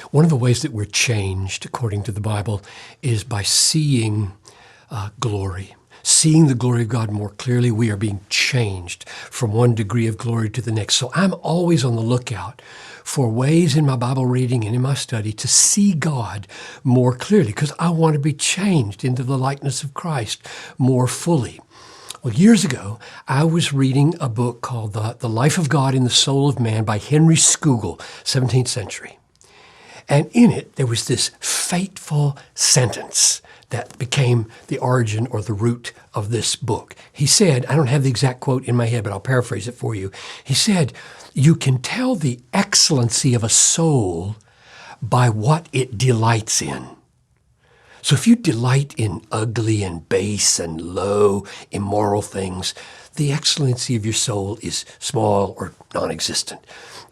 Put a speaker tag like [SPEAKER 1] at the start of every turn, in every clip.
[SPEAKER 1] One of the ways that we're changed, according to the Bible, is by seeing glory. Seeing the glory of God more clearly, we are being changed from one degree of glory to the next. So I'm always on the lookout for ways in my Bible reading and in my study to see God more clearly, because I want to be changed into the likeness of Christ more fully. Well, years ago, I was reading a book called The Life of God in the Soul of Man by Henry Scougal, 17th century. And in it, there was this fateful sentence that became the origin or the root of this book. He said, I don't have the exact quote in my head, but I'll paraphrase it for you. He said, "You can tell the excellency of a soul by what it delights in." So if you delight in ugly and base and low, immoral things, the excellency of your soul is small or non-existent.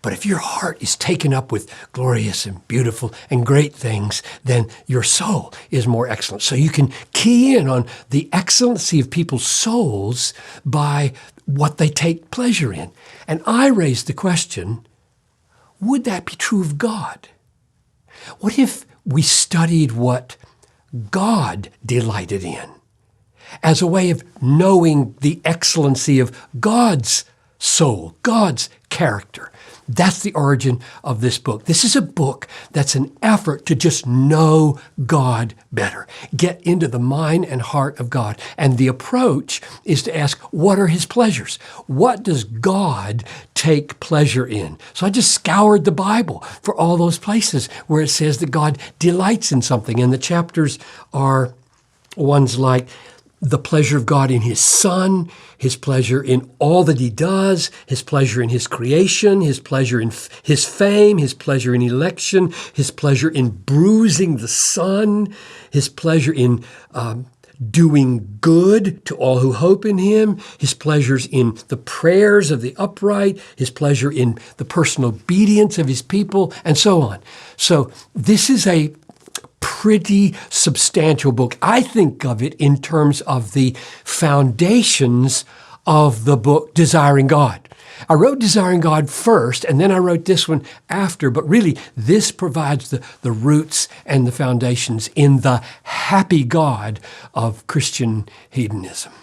[SPEAKER 1] But if your heart is taken up with glorious and beautiful and great things, then your soul is more excellent. So you can key in on the excellency of people's souls by what they take pleasure in. And I raised the question, would that be true of God? What if we studied what God delighted in as a way of knowing the excellency of God's soul, God's character? That's the origin of this book. This is a book that's an effort to just know God better, get into the mind and heart of God. And the approach is to ask, what are his pleasures? What does God take pleasure in? So I just scoured the Bible for all those places where it says that God delights in something. And the chapters are ones like the pleasure of God in his Son, his pleasure in all that he does, his pleasure in his creation, his pleasure in his fame, his pleasure in election, his pleasure in bruising the Son, his pleasure in doing good to all who hope in him, his pleasures in the prayers of the upright, his pleasure in the personal obedience of his people, and so on. So this is a pretty substantial book. I think of it in terms of the foundations of the book Desiring God. I wrote Desiring God first, and then I wrote this one after, but really this provides the roots and the foundations in the happy God of Christian hedonism.